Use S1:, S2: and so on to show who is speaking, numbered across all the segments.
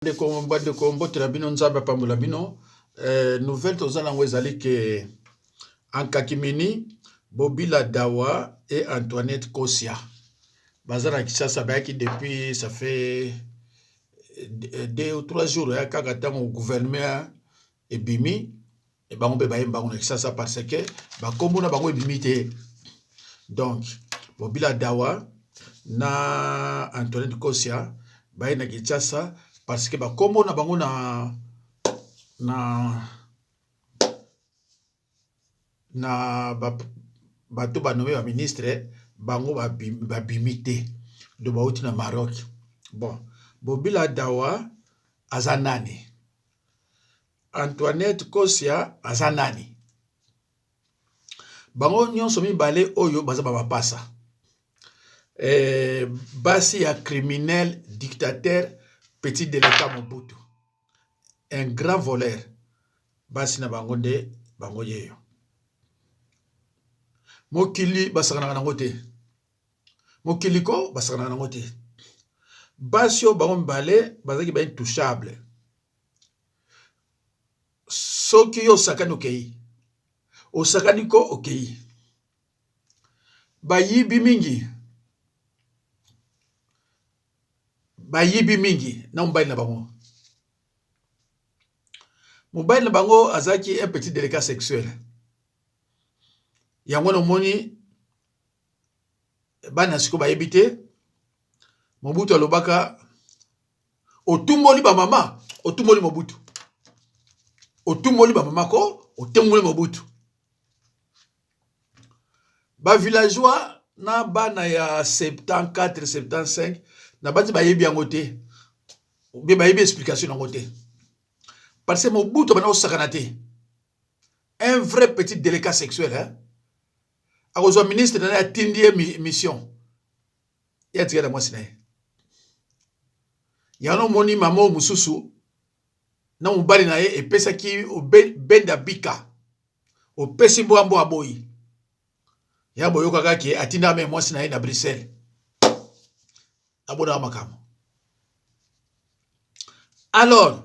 S1: de combo trabino nzaba pambola bino nouvelle tozala ngo ezali ke Ankakimini Bobila Dawa et Antoinette Kosia bazala Kinshasa bayaki depuis ça fait 2 ou 3 jours ya kaka tango gouvernement ebimi et bango be bayemba ngo Kinshasa parce que bakombo na bango ebimi te. Donc Bobila Dawa na Antoinette Kosia baye na Kinshasa parce que bakombo na bango na bato banome ba ministre bango babimite do bauti na Maroc. Bon, Bobila Dawa azanani, Antoinette Kosia azanani, bango nyonso mibale oyo baza bapasa basi ya criminel dictateur petit de l'état Mobutu, un grand voleur. Basi na bango nde bango yeyo mokili basakana nango te, mokili ko basakana nango te. Basi yo bango mbale bazaki ba intouchable. Soki yo sakani okei, osakani ko okei. Bayibi mingi na mbali na bango. Mobile na bango azaki un petit délicat sexuel. Yango no moni bana siko bayebite Mobutu alobaka otumboli ba mama, otumboli Mobutu. Otumboli ba mama ko, otumboli Mobutu. Ba villageois na bana ya 74 75 na bati bayebi yango te. Obi bayebi explication yango te. Parce que Mobutu bana osakana te. Un vrai petit délicat sexuel hein. Akozwa ministre na atindie mission. Ya tika na mwasi na ye. Yano moni mamo mususu na mubali na ye epesa ki benda bika. Opesi mbwambo aboyi. Ya boyo kaka ki atinda me mwasi na ye na Bruxelles. Abona makamo. Alors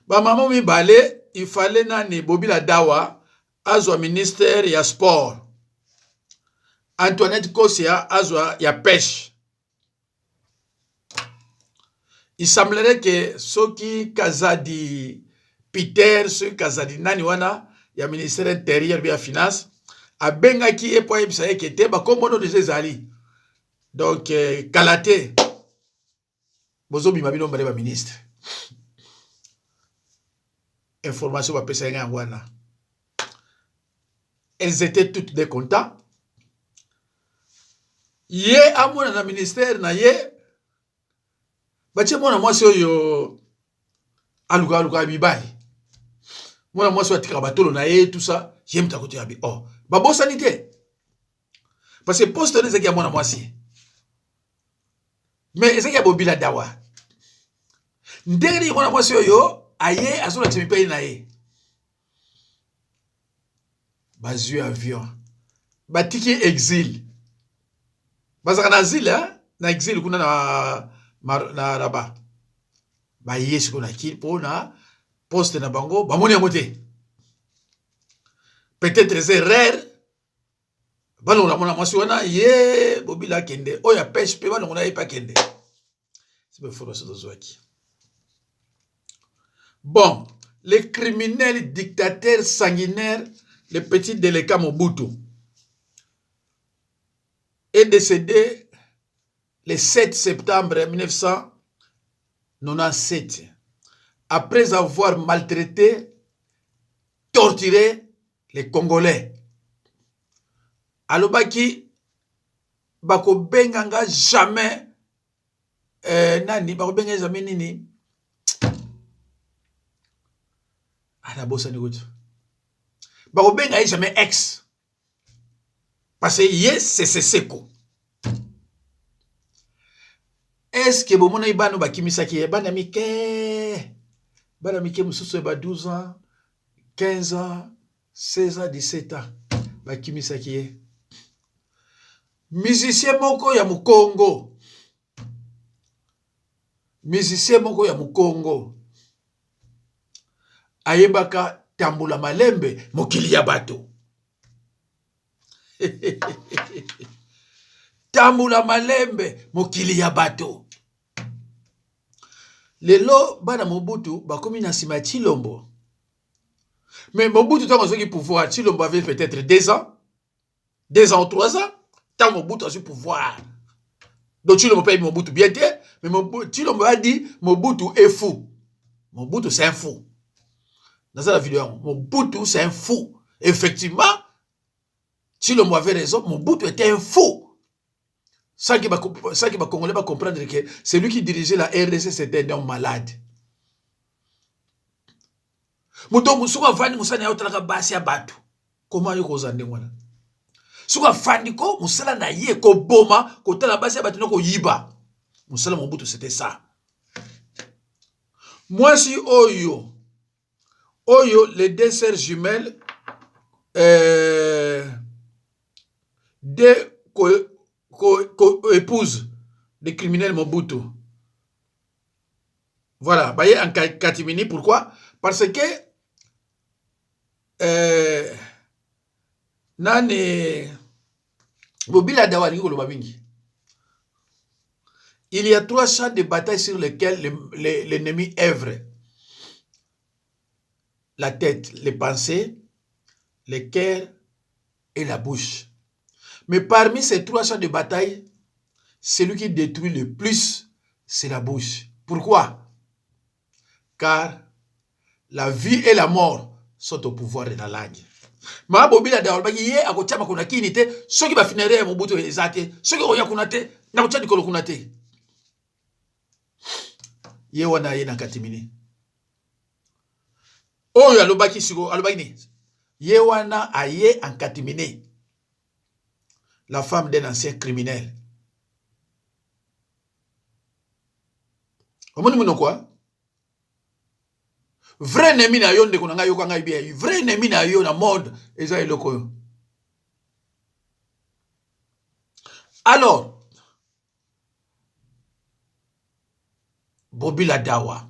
S1: ba maman mibale il fallait nani Bobila Dawa azwa ministère ya sport, Antoinette Kosia azwa ya pêche. Il semblerait que soki Kazadi Peter, soki Kazadi nani wana ya ministère intérieur bien finance abenga ki epo ebisa ekete ba kombono de ezali. Donc Kalate bozo bima bino mbale ba ministre. Information ba pesa nga wana. Elles étaient toutes des contents. Ye amona na ministère na ye bache mona mwasi oyo aluka bibali. Mona mwasi watika batolo na ye tout ça, ye mtakoto ya bi. Oh, babosani te. Parce que poste ne zaki ya mona mwasi. Mais ezaki ya Bobila Dawa. Ndenge mona mwasi oyo aye azona timipe na ye. Bazu avion. Batiki exil. Bazaka na exil hein? Na exil kuna na Rabat. Ba yesu kuna ki pona poste na bango bamoni yango te. Peut-être c'est rare. Balon la mona mwasi wana ye Bobila kende. Oya pêche pe balon na ye pa kende. C'est be foro so dozwaki. Bon, les criminels dictateurs sanguinaires, le petit délicat Mobutu est décédé le 7 septembre 1997 après avoir maltraité, torturé les Congolais. Alobaki bako benganga jamais nani bako benga jamais nini ana bossa ni goto bako benga jamais ex parce que yes c'est seko. Est-ce que bomona ibano bakimisaki bana mike mususu ba 12 ans 15 ans 16 ans 17 ans bakimisaki musicien moko ya Mukongo musicien moko ya Mukongo ayebaka tambula malembe mokili ya bato. Tambula malembe mokili ya bato. Lelo bana Mobutu bakomi na sima Tshilombo. Mais Mobutu tant qu'on pouvoir, Tshilombo avait peut-être 2 ans, 2 ans ou 3 ans, tant Mobutu a su pouvoir. Donc Tshilombo paye Mobutu bien, mais Tshilombo a dit Mobutu est fou. Mobutu c'est un fou. Dans la vidéo, Mobutu c'est un fou. Effectivement, Tshilombo avait raison, Mobutu était un fou. Sans que les Congolais va comprendre que c'est lui qui dirigeait la RDC, c'était un homme malade. Muto musuka vani musana ya utalaka basi ya batu. Comment yoko zande wana? Suka fani ko musala na ye ko boma ko tala basi ya batu no ko yiba. Musala Mobutu c'était ça. Moi si Oyo les 2 sœurs jumelles deux épouse le criminel Mobutu. Voilà, baye en catimini, pourquoi? Parce que nane Bobila Dawa Ngolo mingi. Il y a 3 champs de bataille sur lesquels l'ennemi œuvre. La tête, les pensées, le cœur et la bouche. Mais parmi ces 3 champs de bataille, celui qui détruit le plus, c'est la bouche. Pourquoi? Car la vie et la mort sont au pouvoir de la langue. Ma Bobila Dawa baki ye akochama kuna kini te, soki ba finere Mobutu ezate, soki oya kuna te, na kochadi kolo kuna te. Ye wana ye na katimini. Oyo alobaki siko alobaki ni. Ye wana aye en katimini. La femme d'un ancien criminel. Omoni mono quoi? Vrai ennemi na yo ndeko na ngai yo kanga bien. Vrai ennemi na yo na monde eza eloko yo. Alors Bobila Dawa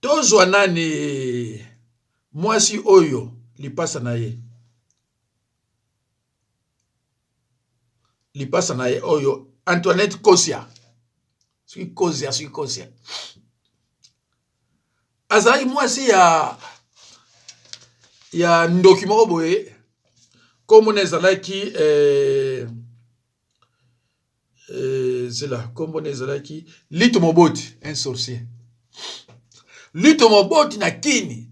S1: tozwa nani mwasi oyo lipasa na ye. Lipasa na ye oyo Antoinette Kosia. Sui Kosia. Azali mwasi ya ndoki moko boye comme nezalaki comme nezalaki Lito Moboti, un sorcier. Lito Moboti na kini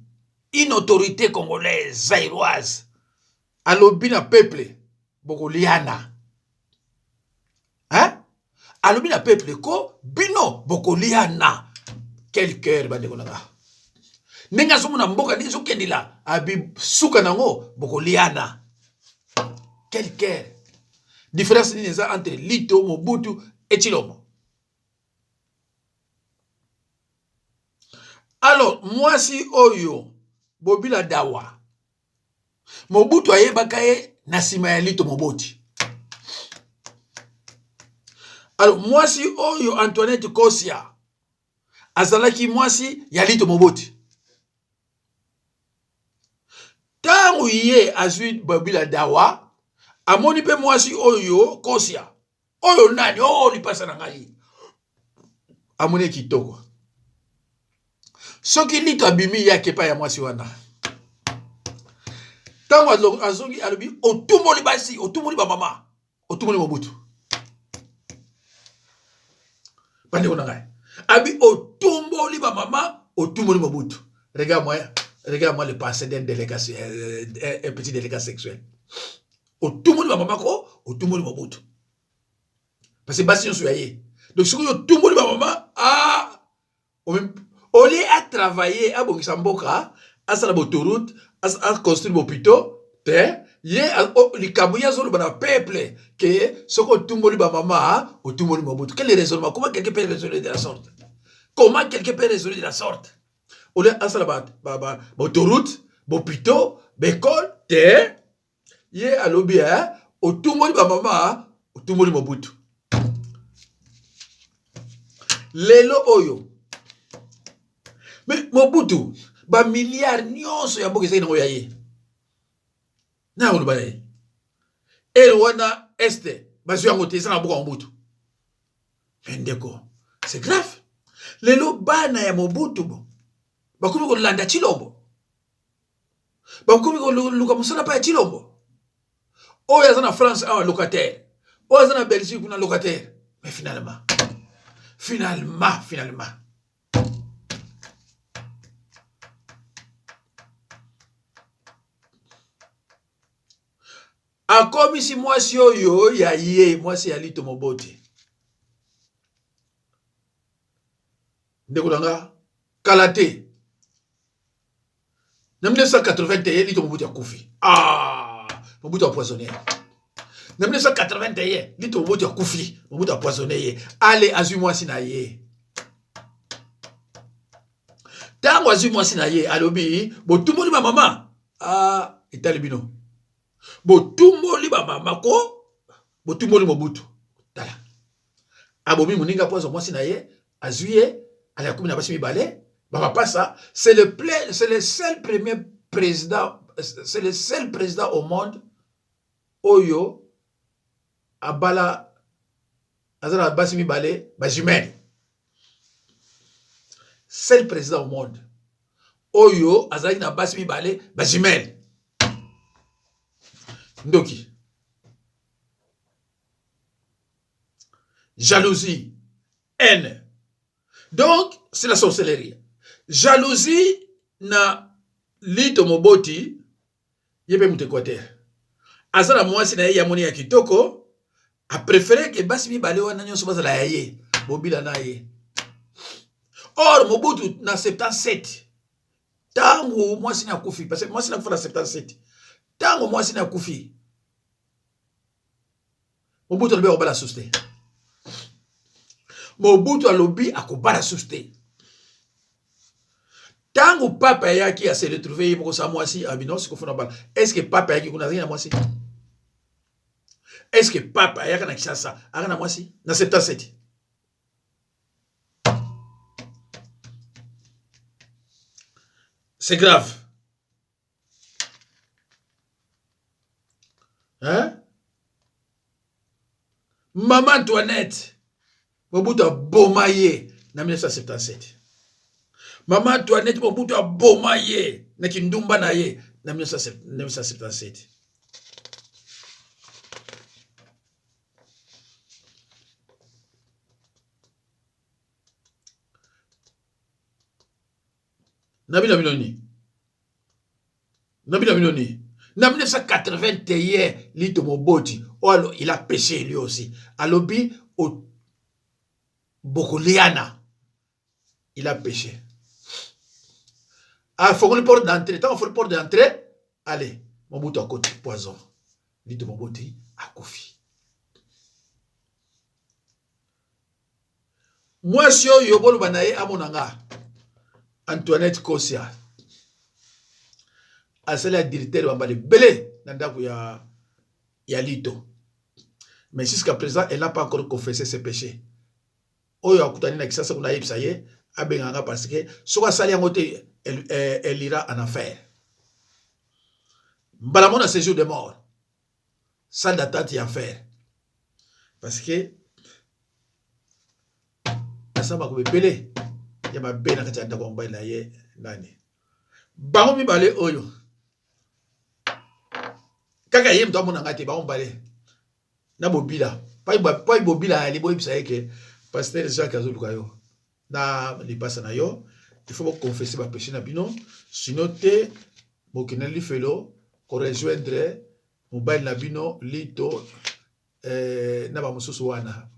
S1: une autorité congolaise zaïroise alobi na peuple bokoliana. Hein? Alobi na peuple ko bino bokoliana. Quel cœur bandeko nanga. Nenga somo na mboka ni zokendila abi suka nango bokoliana. Quel cœur. Différence ni neza entre Lito Mobutu et Tshilombo. Alors, moi si oyo Bobila Dawa Mobutu ayebaka ye na sima ya Lito Moboti. Alors, moi si oyo Antoinette Kosia azalaki mwasi ya Lito Moboti. Tangu ye azui Bobila Dawa amoni pe mwasi oyo Kosia. Oyo nani? Oh, lipasa na ngai. Amoni kitoko. Soki Lito abimi yake pa ya mwasi wana. Tango azongi alobi otumoli basi, otumoli ba mama, otumoli Mobutu. Bande ona ngai. Abi otumoli ba mama, otumoli Mobutu. Regarde-moi le passé d'un délégué, un petit délégué sexuel. Otumoli ba mama ko, otumoli Mobutu. Parce que basi on soyez. Donc si vous otumoli ba mama, au lieu à travailler à Bongisamboka, à sa autoroute, à construire des hôpitaux, les Kabouya sont le peuple, que ce qu'on tumboli ba mama, au tumboli Mobutu. Quel est le raisonnement? Comment quelqu'un peut raisonner de la sorte? Comment quelqu'un peut raisonner de la sorte? Au lieu à sa autoroute, hôpitaux, école, yé à l'objet, au tumboli ba mama, au tumboli Mobutu. lelo oyo mais Mobutu ba milliard nyonso ya mboka ezali nango ya ye na oloba ye wana este bazwi yango te eza na mboka Mobutu mais ndeko c'est grave lelo bana ya Mobutu bo bakomi kolanda Tshilombo bakomi koluka mosala pa ya Tshilombo oyo aza na France awa locataire oyo aza na Belgique kuna locataire mais finalement akomisi mwasi oyo ya ye mwasi ya Lito Moboti ndeko nanga kala te na 1981 Lito Moboti akufi Mobutu empoisonné na 1981 Lito Moboti akufi Mobutu empoisonné ye ale azwi mwasi na ye tango azwi mwasi na ye alobi botumboli ba mama etali bino botumboli ba mama ko botumboli Mobutu tala abomi moninga pozo mwasi na ye azwi ye ala kumi na basi mibale ba pasa c'est le seul président au monde oyo abala azala basi mibale ba jumelle seul président au monde oyo azali na basi mibale ba jumelle ndoki jalousie haine donc c'est la sorcellerie jalousie na Lito Moboti yebe mutekoter azala mwasi na ye ya moni ya kitoko a préféré que basi mibale wana nyonso bazala ya ye bobila na ye or Mobutu na 77 tango mwasi na kufi parce que mwasi na kufa na 77 tango mwasi na kufi Mobutu alobi akobala suste Mobutu alobi akobala suste tango papa yaki a se retrouver moko sa mwasi abinos ko fona bala est-ce que papa yaki kuna zina mwasi est-ce que papa yaka na Kinshasa akana mwasi na 77 c'est grave hein Maman Antoinette Mobutu aboma ye na 1977 Maman Antoinette Mobutu aboma ye na kindumba na ye na 1977 Nabila Minoni na 1981 Lito Moboti il a péché lui aussi alobi au Bokoliana il a péché faut le porte d'entrée tant faut le porte d'entrée allez Mobutu à côté poison Lito Moboti a kofi moi si yo bolo banaye amonanga Antoinette Kosia asali ya directeur bambale belé na ndako ya Lito mais jusqu'à présent elle n'a pas encore confessé ses péchés oyo akutani na Kinshasa kuna yebisa ye abenganga parce que soka sali yango te elle ira en enfer mbala mona séjour de mort salle d'attente en enfer parce que asaba ko belé ya mabe na kati ya ndako mbali na ye nani bango mibale oyo kaka yem to mona ngati bango mbale na bobila pa bobila ali bo ibisa yeke pasteur Jacques Azoluka yo na lipasa na yo il faut confesser ba péché na bino sinon te bokina li felo ko rejoindre mobile na bino Lito na ba mususu wana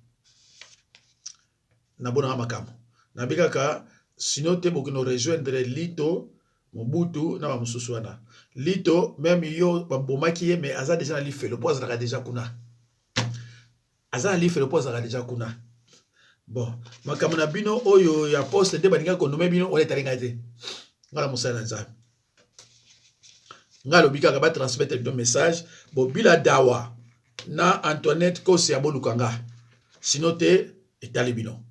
S1: na bona makamo na bikaka sinon te bokino rejoindre Lito Mobutu na ba mususu wana Lito même yo ba bomaki ye mais aza déjà na li felo po azaka déjà kuna aza na li felo po azaka déjà kuna. Bon, makamuna bino oyo ya poste de baninga ko nomé bino ole taringa te. Ngala musala nzambe. Ngalo bika ba transmettre do message bo bila dawa na Antoinette Kosia bolukanga. Sinon te etali bino.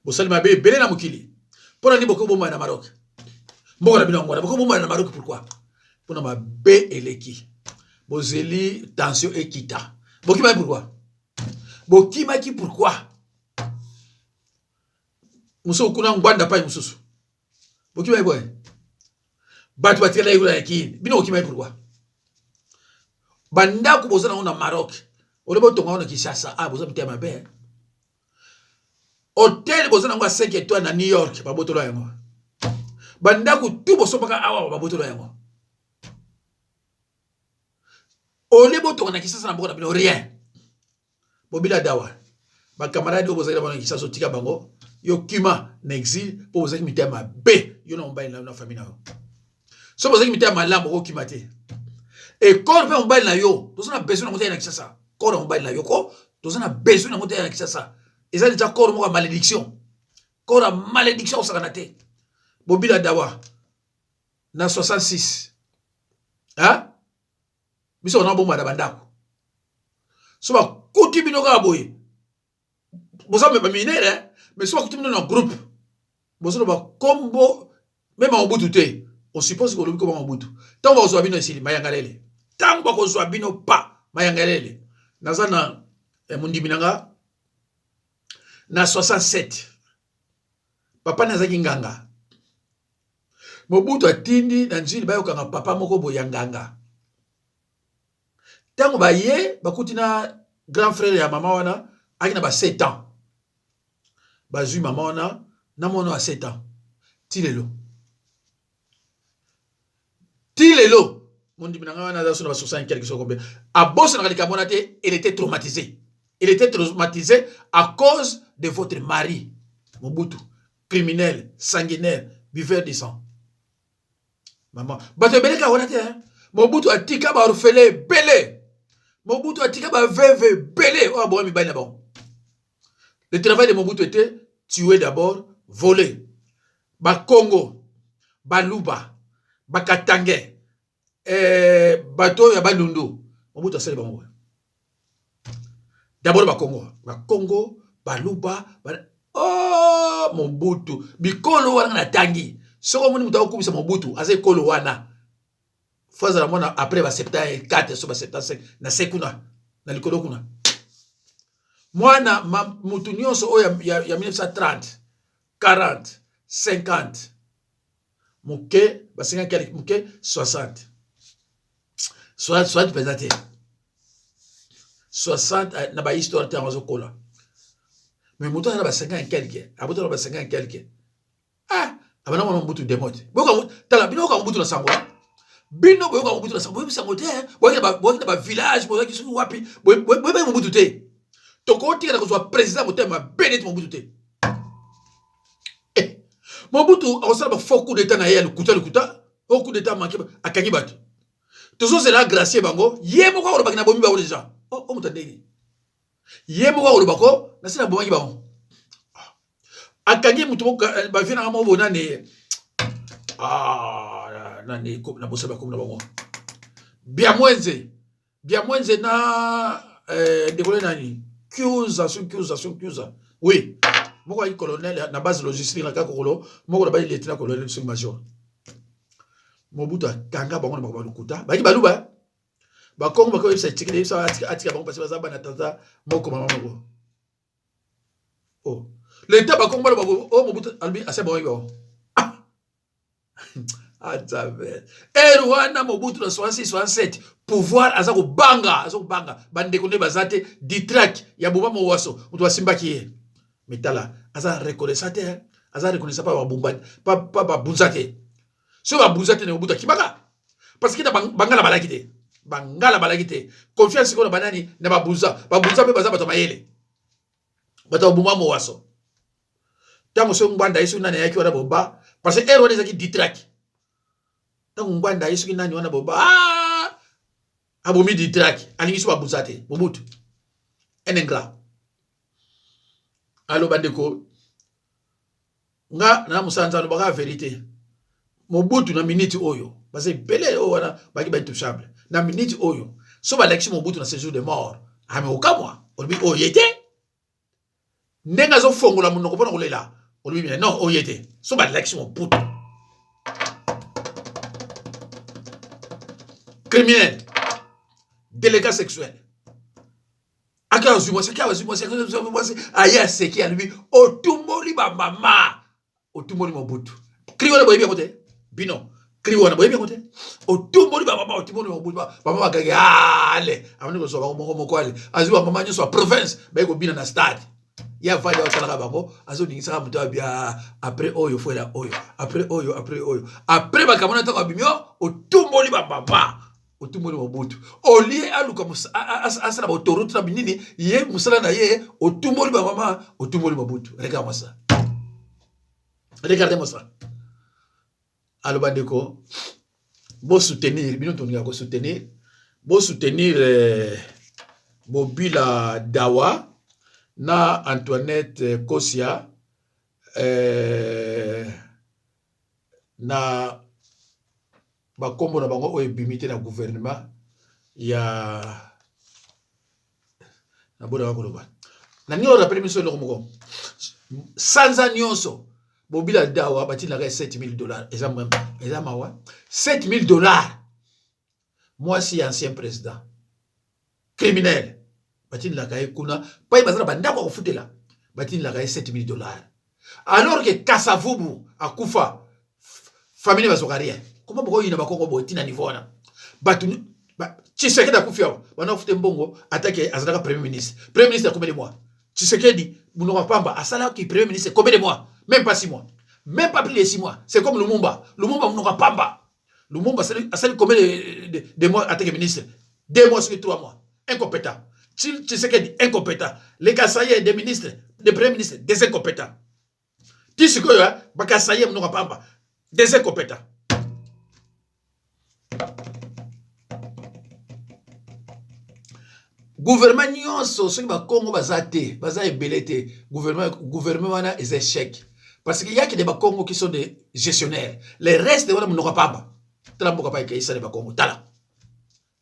S1: bosali mabe belé na mokili pona ni boko bomba na Maroc mboko na bino ngona boko bomba na Maroc pourquoi pona mabe eleki bozeli tension ekita bokima pourquoi bokima ki pourquoi muso kuna ngwanda pa mususu bokima boy batu batikala yekula yakini bino bokima pourquoi banda ko bozana na Maroc olebo tonga na Kinshasa boza mutema mabe hôtel bozana ngwa 5 étoiles na New York ba botolo yango banda ko tu bosopaka awa ba botolo yango olebo tonga na Kinshasa na boko na bino rien bobila dawa ba camarade bozali na Kinshasa tika bango yo kima na exil po bozali mitema be yo na mobile na famille na yo so bozali mitema lambo ko kima te et corps pe mobile na yo tozana besoin na motema na Kinshasa corps mobile na yo ko tozana besoin na motema na Kinshasa eza déjà corps mo malédiction corps malédiction osakana te bobila dawa na 66 hein biso na bomba da bandako so ba kuti bino ka boye boza me minere mais so ba kuti bino na groupe bozo ba kombo même en Mobutu te on suppose que le comme Mobutu tant ba zo bino esili mayangalele tant ba ko zo bino pa mayangalele nazana mundimi nanga na 67 papa nazaki nganga Mobutu atindi na njili bayo kanga papa moko boyanganga tango ba ye bakuti na grand frère ya mama wana akina ba 7 ans bazui mama wana na mono a 7 ans tilelo mon dimina wana za sona ba 60 quelque chose combien a bosse na likabona te il était traumatisé à cause de votre mari Mobutu criminel sanguinaire buveur de sang maman bato beleka wana te Mobutu atika ba orphelin belé Mobutu atika ba veuve belé o bo mi bana bon. Le travail de Mobutu était tuer d'abord, voler. Ba Congo, ba Luba, ba Katangé, bato ya Balundu. Mobutu asali bango. D'abord ba Congo, ba Luba, oh Mobutu, bikolo wana na tangi. Soko moni muta okubisa Mobutu, azai kolo wana. Faza la mona après ba 74 so ba 75 na sekuna na likolo kuna. Mwana mutu nyonso o ya 1930 40 50 muke ba 50 quelque muke 60 soit pesate 60 na ba histoire ta mazo kola mais mutu na ba 50 quelque abuto na ba 50 quelque abana mona Mobutu demote boka tala bino ka Mobutu na sangwa bino boyoka Mobutu na sangwa bisango te boyoka ba village boyoka kisu wapi boyoka Mobutu te tokoti kana kozwa président motema benet Mobutu te Mobutu akosala ba faux coup d'état na ye lukuta au coup d'état manqué akangi bato tozo zela gracier bango ye moko ko bakina bombi ba déjà o mutandeni ye moko ko bako na sina bombi bango akangi mutu ba vina mo bona ne nani na bosa ba komna bango bia mwenze na décoller nani Kiuza. Oui. Moi, je suis colonel, na base logistique, na kakolo, moi, je suis lieutenant colonel, sur major. Mobutu, kanga, bango, na balukuta. Baki baluba. Bakongo, bako, yebisa, tikile, yebisa, atika, bango, pasi, bazaba, na tata, moko, mama, moko. Oh. L'état, bakongo, bako, oh, Mobutu, albi, ase, bango, Rwanda Mobutu na 66 67 pouvoir azako banga bandeko ne bazate ditrak ya buma mowaso mutu basimbaki ye metala aza reconnaissate aza reconnaissant pa babumba pa babunzate so babunzate ne Mobutu kimaka parce que bangala balaki te confiance ko na banani na babunza pe baza bato mayele bato buma mowaso tango so ngwanda isu nane yaki wana bomba parce que Rwanda ezaki ditrak tango ngwanda yesu kinani wana boba abomi di track alingi so babuzate Mobutu enengra alo bandeko nga na musanza no baka vérité Mobutu na minute oyo base belé o wana baki ba intouchable na minute oyo so ba election Mobutu na séjour de mort ame okamwa olbi o yete Nenga zo fongola munoko pona kolela. Olubi non oyete. So ba l'action puto. Criminel. Délégat sexuel. Aka zuma aya seki à lui otumoli ba mama. Otumoli mobutu. Kriwo na boyebi kote. Bino. Kriwo na boyebi kote. Otumoli ba mama otumoli mobutu. Mama kage ale. Amani ko so ba moko ale. Azu mama nyo so province ba ko bina na stade. Ya va ya otala bango azo ningisa muto abia après oyo fuera oyo après oyo après bakamona to abimio otumboli ba mama otumboli mobutu olie aluka asala ba autoroute na binini ye musala na ye otumboli ba mama otumboli mobutu regardez-moi ça, regardez-moi ça. Alors bandeko bo soutenir bino toninga ko soutenir bo soutenir Bobila Dawa na Antoinette Kosia na bakombo na bango oyo bimité na gouvernement ya na boda bakoloba na nyo rappelé miso le moko sanza nyonso Bobila Dawa batina ka $7,000 eza mawa $7,000 moi si ancien président criminel batine la kaye kuna pa bazala bandako ko futela batine la kaye $7,000 alors que Kasavubu akufa famille bazoka rien comment boko yina bakoko botina niveau na batu Tshisekedi akufia bana fute mbongo attaque azalaka premier ministre combien de mois Tshisekedi munoko pamba asala ki premier ministre combien de mois même pas 6 mois même pas plus de 6 mois c'est comme Lumumba munoko pamba Lumumba asali combien de mois attaque ministre 2 mois sur 3 mois incompétent. Tshisekedi incompétent. Les Kassaye des ministres, des premiers ministres, des incompétents. Tshisekedi Bakasaye mnoka pamba, des incompétents. Gouvernement nyonso soki ba Congo bazate, baza ebelete, gouvernement wana est échec. Parce qu'il y a que des Congo qui sont des gestionnaires. Les restes de wana mnoka pamba. Tala mboka pa ikaisa de Congo, tala.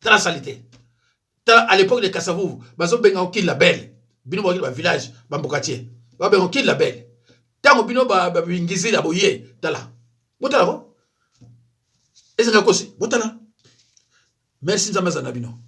S1: Tala salité. À l'époque de Kassavou, bazo benga okil la belle. Bino ba okil village, ba mbokatier. Ba benga okil la belle. Tango bino ba bingizi la boye, tala. Botala ko? Ezanga kosi, botala. Merci nzamazana bino.